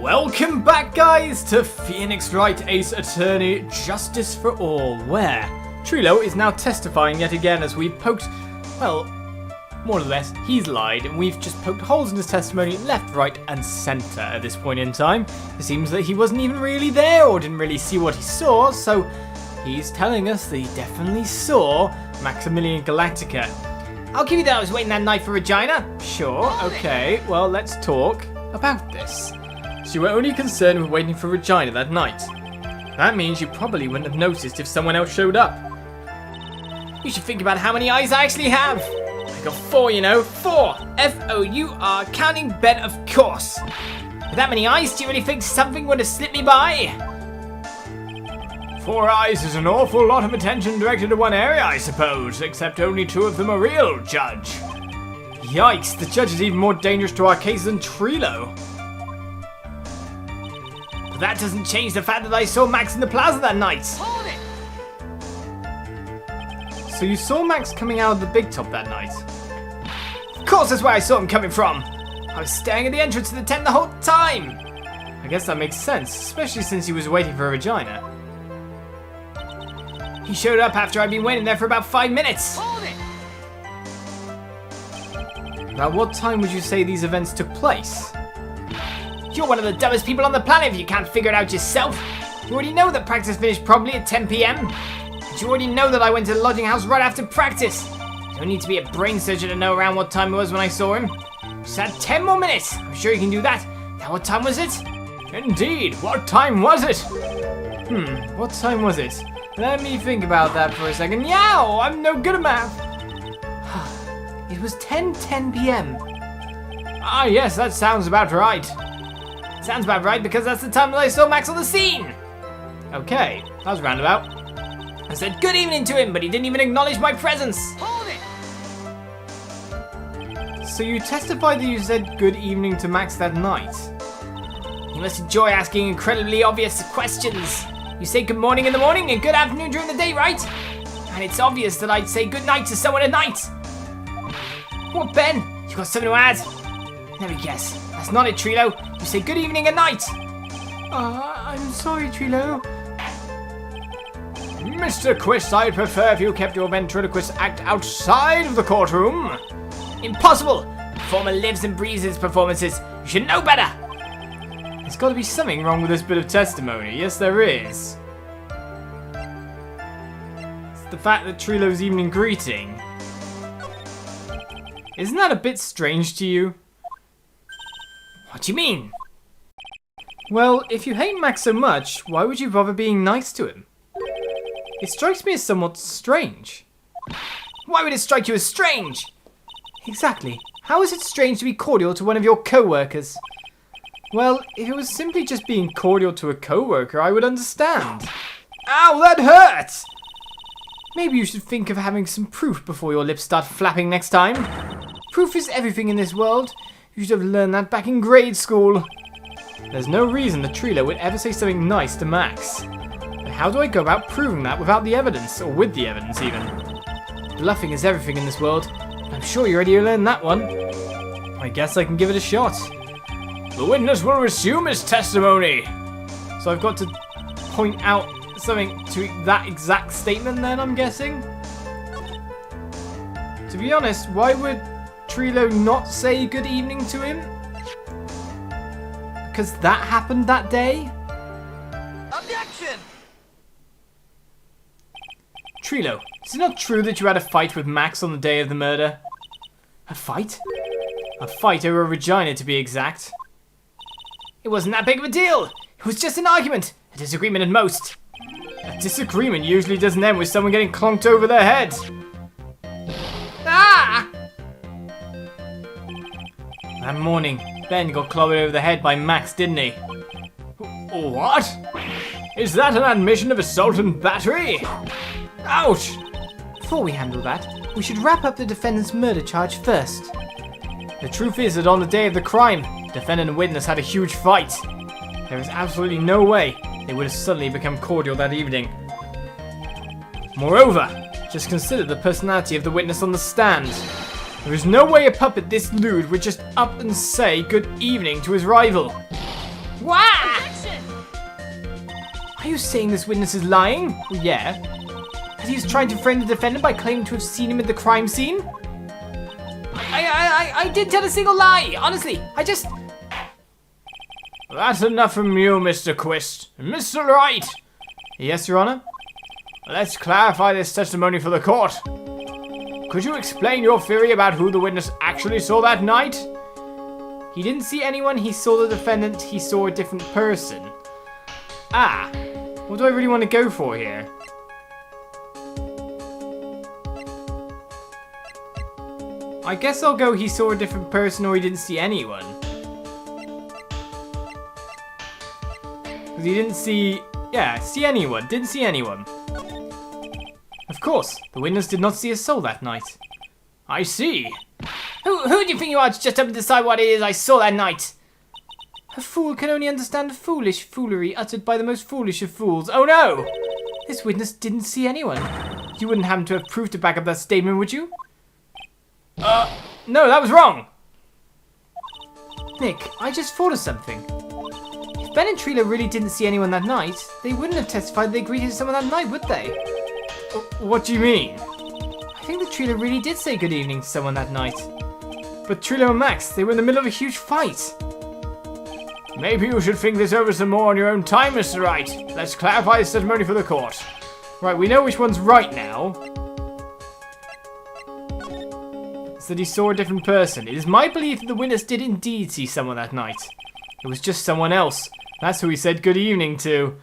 Welcome back, guys, to Phoenix Wright Ace Attorney Justice for All, where Trilo is now testifying yet again as we poked, well, more or less, he's lied, and we've just poked holes in his testimony left, right, and centre at this point in time. It seems that he wasn't even really there or didn't really see what he saw, so he's telling us that he definitely saw Maximilian Galactica. I'll give you that I was waiting that night for Regina. Sure, okay, well, let's talk about this. So you were only concerned with waiting for Regina that night. That means you probably wouldn't have noticed if someone else showed up. You should think about how many eyes I actually have. I got 4, you know. 4. F-O-U-R, counting Ben, of course. With that many eyes, do you really think something would have slipped me by? 4 eyes is an awful lot of attention directed to one area, I suppose, except only 2 of them are real, Judge. Yikes, the Judge is even more dangerous to our case than Trilo. But that doesn't change the fact that I saw Max in the plaza that night. Hold it! So you saw Max coming out of the big top that night? Of course that's where I saw him coming from. I was staring at the entrance to the tent the whole time. I guess that makes sense, especially since he was waiting for Regina. He showed up after I'd been waiting there for about 5 minutes. Hold it! Now what time would you say these events took place? You're one of the dumbest people on the planet if you can't figure it out yourself. You already know that practice finished probably at 10 p.m. But you already know that I went to the lodging house right after practice. You don't need to be a brain surgeon to know around what time it was when I saw him. Just had 10 more minutes. I'm sure you can do that. Now what time was it? Indeed, what time was it? What time was it? Let me think about that for a second. Yow, I'm no good at math. It was 10:10 p.m. Ah, yes, that sounds about right. Sounds about right because that's the time that I saw Max on the scene. Okay, that was roundabout. I said good evening to him, but he didn't even acknowledge my presence. Hold it! So you testified that you said good evening to Max that night? You must enjoy asking incredibly obvious questions. You say good morning in the morning and good afternoon during the day, right? And it's obvious that I'd say good night to someone at night. What, Ben? You got something to add? Let me guess. That's not it, Trilo. You say good evening at night. I'm sorry, Trilo. Mr. Quist, I'd prefer if you kept your ventriloquist act outside of the courtroom. Impossible. The performer lives and breathes his performances. You should know better. There's got to be something wrong with this bit of testimony. Yes, there is. It's the fact that Trilo's evening greeting. Isn't that a bit strange to you? What do you mean? Well, if you hate Max so much, why would you bother being nice to him? It strikes me as somewhat strange. Why would it strike you as strange? Exactly. How is it strange to be cordial to one of your co-workers? Well, if it was simply just being cordial to a co-worker, I would understand. Ow, that hurts! Maybe you should think of having some proof before your lips start flapping next time. Proof is everything in this world. You should have learned that back in grade school. There's no reason that Trilo would ever say something nice to Max. But how do I go about proving that without the evidence, or with the evidence even? Bluffing is everything in this world. I'm sure you're ready to learn that one. I guess I can give it a shot. The witness will resume his testimony. So I've got to point out something to that exact statement then, I'm guessing? To be honest, why would Trilo not say good evening to him? Because that happened that day? Objection! Trilo, is it not true that you had a fight with Max on the day of the murder? A fight? A fight over Regina, to be exact. It wasn't that big of a deal. It was just an argument. A disagreement at most. A disagreement usually doesn't end with someone getting clonked over their head. Ah! That morning, Ben got clobbered over the head by Max, didn't he? What? Is that an admission of assault and battery? Ouch! Before we handle that, we should wrap up the defendant's murder charge first. The truth is that on the day of the crime, defendant and witness had a huge fight. There is absolutely no way they would have suddenly become cordial that evening. Moreover, just consider the personality of the witness on the stand. There is no way a puppet this lewd would just up and say good evening to his rival. Wah! Objection! Are you saying this witness is lying? Well, yeah. That he's trying to frame the defendant by claiming to have seen him at the crime scene? I didn't tell a single lie, honestly. That's enough from you, Mr. Quist. Mr. Wright! Yes, Your Honor? Let's clarify this testimony for the court. Could you explain your theory about who the witness actually saw that night? He didn't see anyone, he saw the defendant, he saw a different person. Ah, what do I really want to go for here? I guess I'll go he saw a different person or he didn't see anyone. Because he didn't see... yeah, see anyone. Didn't see anyone. Of course, the witness did not see a soul that night. I see. Who do you think you are to just up and decide what it is I saw that night? A fool can only understand foolish foolery uttered by the most foolish of fools. Oh no! This witness didn't see anyone. You wouldn't happen to have proof to back up that statement, would you? No, that was wrong! Nick, I just thought of something. If Ben and Trilo really didn't see anyone that night, they wouldn't have testified they greeted someone that night, would they? What do you mean? I think that Trilo really did say good evening to someone that night. But Trilo and Max, they were in the middle of a huge fight. Maybe you should think this over some more on your own time, Mr. Wright. Let's clarify this testimony for the court. Right, we know which one's right now. It's that he saw a different person. It is my belief that the witness did indeed see someone that night. It was just someone else. That's who he said good evening to.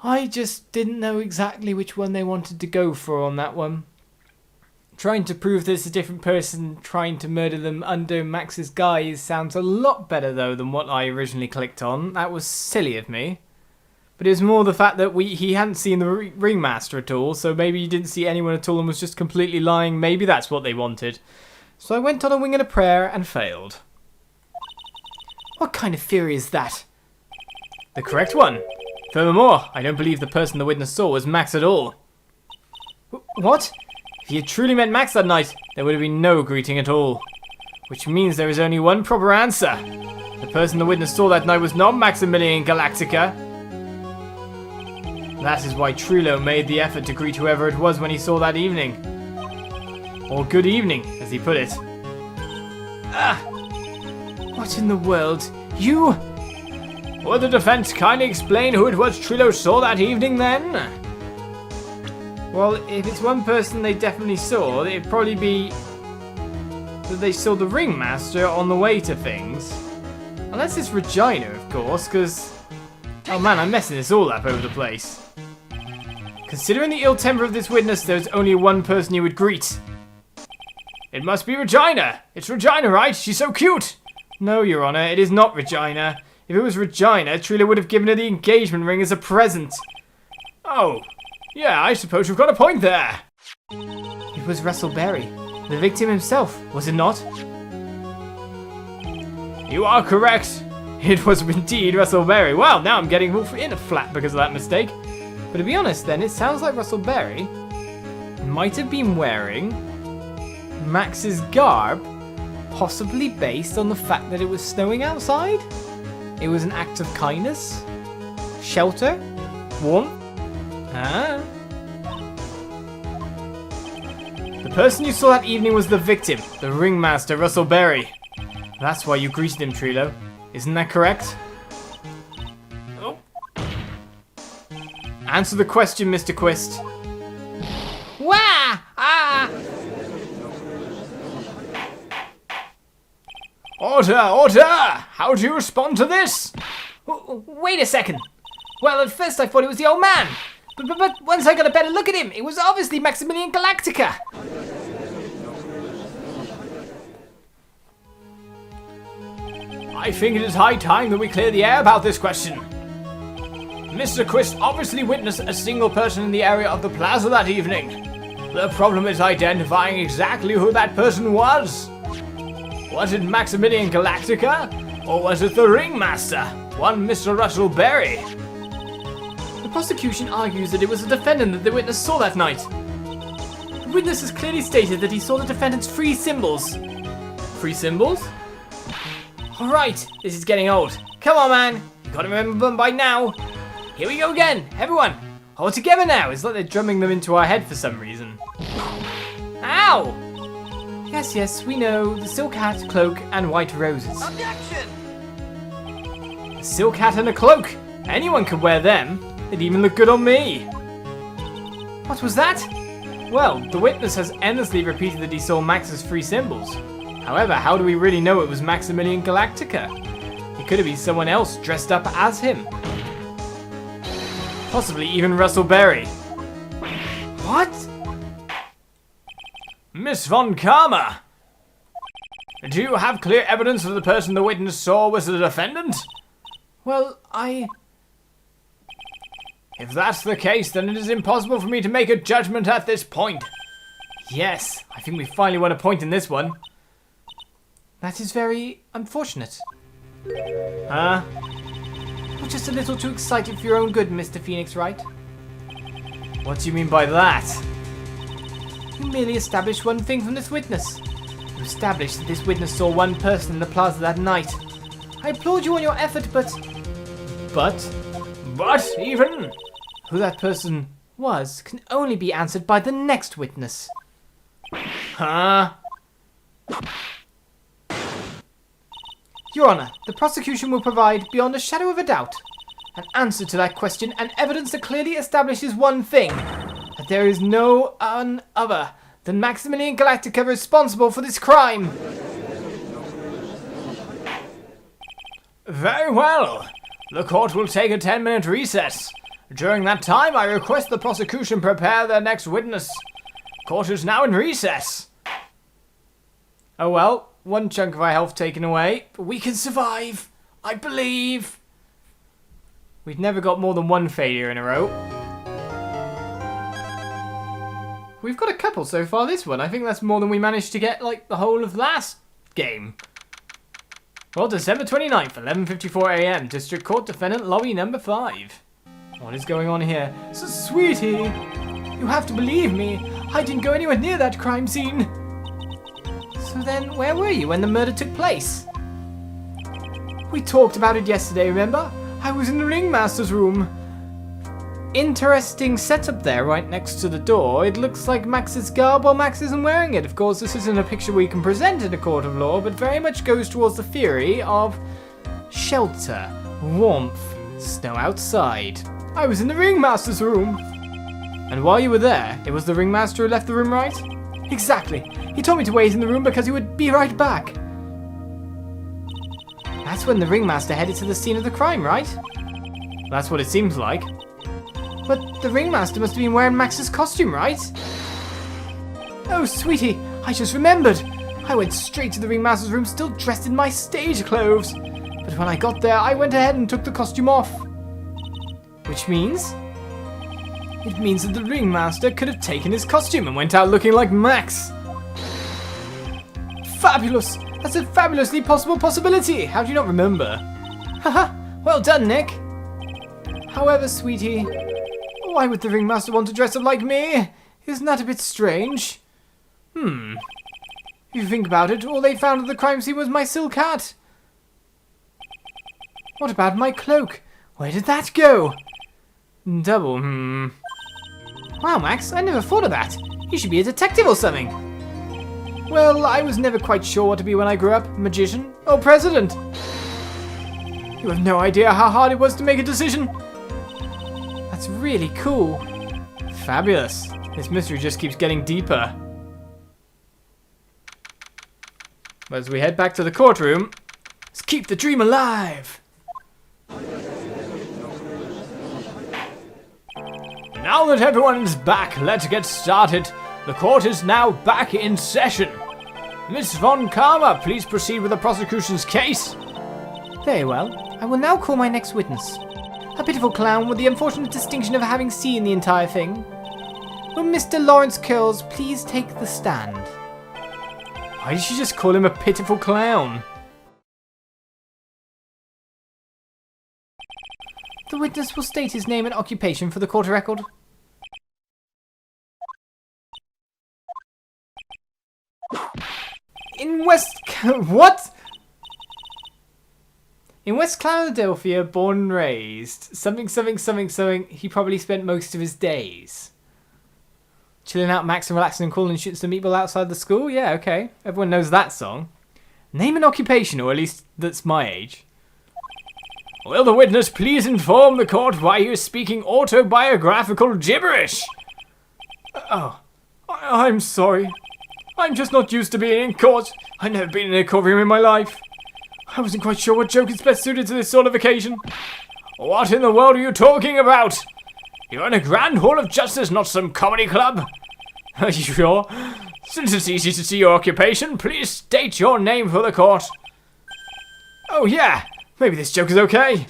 I just didn't know exactly which one they wanted to go for on that one. Trying to prove there's a different person trying to murder them under Max's guise sounds a lot better though than what I originally clicked on. That was silly of me. But it was more the fact that he hadn't seen the ringmaster at all, so maybe he didn't see anyone at all and was just completely lying. Maybe that's what they wanted. So I went on a wing and a prayer and failed. What kind of theory is that? The correct one. Furthermore, I don't believe the person the witness saw was Max at all. What? If he had truly met Max that night, there would have been no greeting at all. Which means there is only one proper answer. The person the witness saw that night was not Maximilian Galactica. That is why Trilo made the effort to greet whoever it was when he saw that evening. Or good evening, as he put it. Ah! What in the world? You... Would the defense kindly explain who it was Trilo saw that evening then? Well, if it's one person they definitely saw, it'd probably be that they saw the ringmaster on the way to things. Unless it's Regina, of course, because... oh man, I'm messing this all up over the place. Considering the ill temper of this witness, there's only one person you would greet. It must be Regina! It's Regina, right? She's so cute! No, Your Honor, it is not Regina. If it was Regina, Trilo would have given her the engagement ring as a present. Oh, yeah, I suppose you've got a point there. It was Russell Berry, the victim himself, was it not? You are correct. It was indeed Russell Berry. Well, now I'm getting in a flat because of that mistake. But to be honest then, it sounds like Russell Berry might have been wearing Max's garb, possibly based on the fact that it was snowing outside. It was an act of kindness, shelter, warmth. Ah. The person you saw that evening was the victim, the ringmaster, Russell Berry. That's why you greeted him, Trilo. Isn't that correct? Oh. Answer the question, Mr. Quist. Wah! Ah! Order! Order! How do you respond to this? Wait a second. Well, at first I thought it was the old man. But once I got a better look at him, it was obviously Maximilian Galactica. I think it is high time that we clear the air about this question. Mr. Quist obviously witnessed a single person in the area of the plaza that evening. The problem is identifying exactly who that person was. Was it Maximilian Galactica, or was it the ringmaster, one Mr. Russell Berry? The prosecution argues that it was the defendant that the witness saw that night. The witness has clearly stated that he saw the defendant's three symbols. Three symbols? Alright, this is getting old. Come on, man. You gotta remember them by now. Here we go again. Everyone, all together now. It's like they're drumming them into our head for some reason. Ow! Yes, yes, we know. The silk hat, cloak, and white roses. Objection! A silk hat and a cloak. Anyone could wear them. They'd even look good on me. What was that? Well, the witness has endlessly repeated that he saw Max's three symbols. However, how do we really know it was Maximilian Galactica? It could have been someone else dressed up as him. Possibly even Russell Berry. What? Miss Von Karma! Do you have clear evidence that the person the witness saw was the defendant? Well, If that's the case, then it is impossible for me to make a judgment at this point. Yes, I think we finally won a point in this one. That is very unfortunate. Huh? You're just a little too excited for your own good, Mr. Phoenix, Wright? What do you mean by that? You merely established one thing from this witness. You established that this witness saw one person in the plaza that night. I applaud you on your effort, but even who that person was can only be answered by the next witness. Huh? Your Honor, the prosecution will provide, beyond a shadow of a doubt, an answer to that question and evidence that clearly establishes one thing. That there is no other than Maximilian Galactica responsible for this crime. Very well. The court will take a 10-minute recess. During that time, I request the prosecution prepare their next witness. Court is now in recess. Oh well, one chunk of our health taken away, but we can survive. I believe. We've never got more than one failure in a row. We've got a couple so far this one. I think that's more than we managed to get, like, the whole of last game. Well, December 29th, 11:54 a.m. District Court Defendant Lobby number 5. What is going on here? So, sweetie, you have to believe me. I didn't go anywhere near that crime scene. So then, where were you when the murder took place? We talked about it yesterday, remember? I was in the ringmaster's room. Interesting setup there, right next to the door. It looks like Max's garb while Max isn't wearing it. Of course, this isn't a picture we can present in a court of law, but very much goes towards the theory of shelter, warmth, snow outside. I was in the ringmaster's room. And while you were there, it was the ringmaster who left the room, right? Exactly. He told me to wait in the room because he would be right back. That's when the ringmaster headed to the scene of the crime, right? That's what it seems like. But the ringmaster must have been wearing Max's costume, right? Oh, sweetie, I just remembered. I went straight to the ringmaster's room still dressed in my stage clothes. But when I got there, I went ahead and took the costume off. Which means? It means that the ringmaster could have taken his costume and went out looking like Max. Fabulous! That's a fabulously possible possibility! How do you not remember? Haha! Well done, Nick! However, sweetie, why would the ringmaster want to dress up like me? Isn't that a bit strange? If you think about it, all they found at the crime scene was my silk hat. What about my cloak? Where did that go? Double, Wow, Max, I never thought of that. You should be a detective or something. Well, I was never quite sure what to be when I grew up, magician or president. You have no idea how hard it was to make a decision. That's really cool. Fabulous. This mystery just keeps getting deeper. But as we head back to the courtroom, let's keep the dream alive. Now that everyone is back, let's get started. The court is now back in session. Miss Von Karma, please proceed with the prosecution's case. Very well. I will now call my next witness. A pitiful clown with the unfortunate distinction of having seen the entire thing. Will Mr. Lawrence Curls please take the stand? Why did she just call him a pitiful clown? The witness will state his name and occupation for the court record. In What? In West Philadelphia, born and raised, something, something, something, something, he probably spent most of his days. Chilling out, Max, and relaxing and calling shit to meatball outside the school? Yeah, okay. Everyone knows that song. Name an occupation, or at least that's my age. Will the witness please inform the court why he is speaking autobiographical gibberish? Oh, I'm sorry. I'm just not used to being in court. I've never been in a courtroom in my life. I wasn't quite sure what joke is best suited to this sort of occasion. What in the world are you talking about? You're in a grand hall of justice, not some comedy club. Are you sure? Since it's easy to see your occupation, please state your name for the court. Oh yeah, maybe this joke is okay.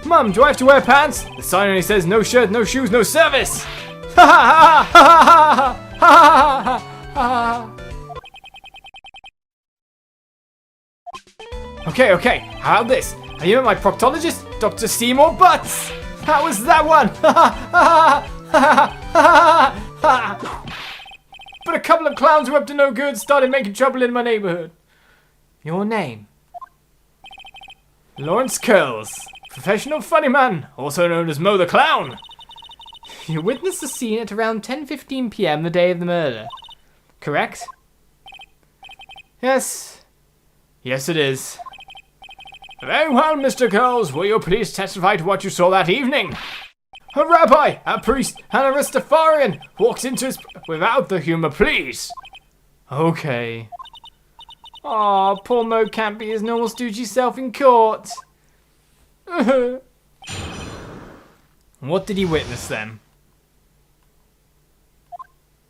Mum, do I have to wear pants? The sign only says no shirt, no shoes, no service. Ha ha ha ha ha ha ha ha. Okay, how about this? Have you met my proctologist, Dr. Seymour Butts? How was that one? But a couple of clowns who were up to no good started making trouble in my neighborhood. Your name? Lawrence Curls, professional funny man, also known as Mo the Clown. You witnessed the scene at around 10:15 p.m. the day of the murder, correct? Yes, it is. Very well, Mr. Curls, will you please testify to what you saw that evening? A rabbi, a priest, and a Rastafarian walked into his... Without the humour, please. Okay. Aw, poor Mo can't be his normal stoogey self in court. What did he witness then?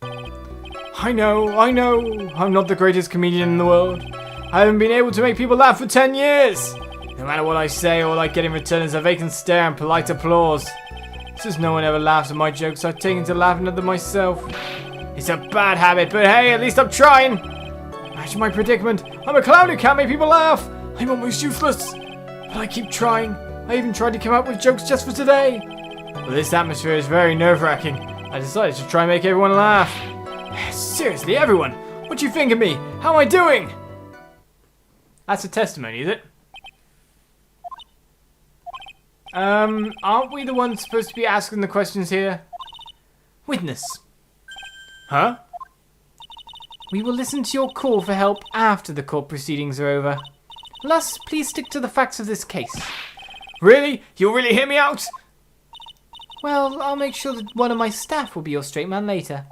I know. I'm not the greatest comedian in the world. I haven't been able to make people laugh for 10 years. No matter what I say, all I get in return is a vacant stare and polite applause. Since no one ever laughs at my jokes, I've taken to laughing at them myself. It's a bad habit, but hey, at least I'm trying. Imagine my predicament. I'm a clown who can't make people laugh. I'm almost useless. But I keep trying. I even tried to come up with jokes just for today. But this atmosphere is very nerve-wracking. I decided to try and make everyone laugh. Seriously, everyone, what do you think of me? How am I doing? That's a testimony, is it? Aren't we the ones supposed to be asking the questions here? Witness. Huh? We will listen to your call for help after the court proceedings are over. Thus, please stick to the facts of this case. Really? You'll really hear me out? Well, I'll make sure that one of my staff will be your straight man later.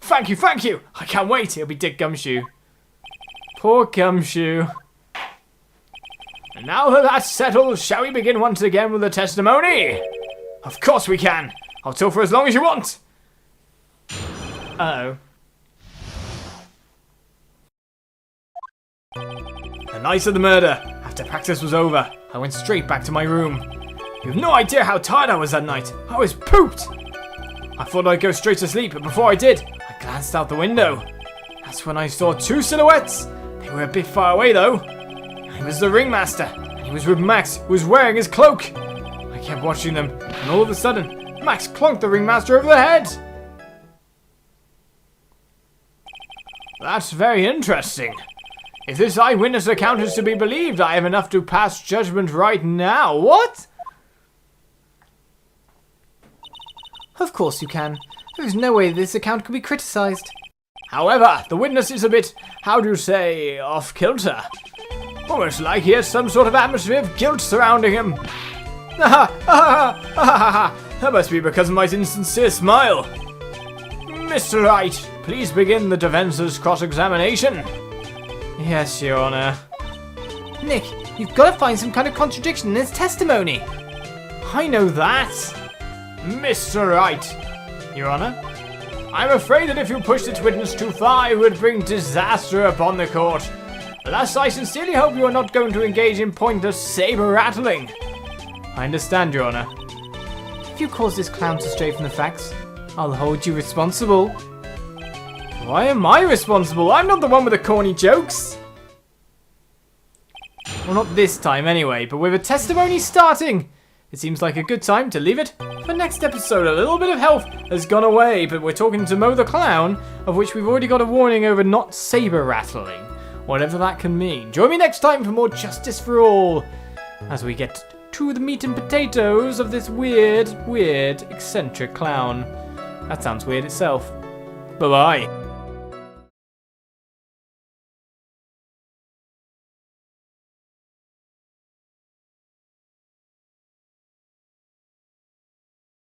Thank you! I can't wait, it'll be Dick Gumshoe. Poor Gumshoe. And now that that's settled, shall we begin once again with the testimony? Of course we can. I'll talk for as long as you want. Uh-oh. The night of the murder, after practice was over, I went straight back to my room. You have no idea how tired I was that night. I was pooped. I thought I'd go straight to sleep, but before I did, I glanced out the window. That's when I saw two silhouettes. They were a bit far away though. It was the ringmaster, and he was with Max, who was wearing his cloak. I kept watching them, and all of a sudden, Max clonked the ringmaster over the head. That's very interesting. If this eyewitness account is to be believed, I have enough to pass judgment right now. What? Of course you can. There is no way this account can be criticised. However, the witness is a bit, how do you say, off-kilter. Almost like he has some sort of atmosphere of guilt surrounding him. That must be because of my insincere smile. Mr. Wright, please begin the defence's cross-examination. Yes, Your Honour. Nick, you've got to find some kind of contradiction in his testimony. I know that. Mr. Wright. Your Honour, I'm afraid that if you push this witness too far, it would bring disaster upon the court. Thus, I sincerely hope you are not going to engage in pointless saber-rattling. I understand, Your Honour. If you cause this clown to stray from the facts, I'll hold you responsible. Why am I responsible? I'm not the one with the corny jokes. Well, not this time anyway, but with a testimony starting, it seems like a good time to leave it for next episode. A little bit of health has gone away, but we're talking to Mo the Clown, of which we've already got a warning over not saber-rattling. Whatever that can mean. Join me next time for more Justice for All. as we get to the meat and potatoes of this weird, eccentric clown. That sounds weird itself. Bye-bye.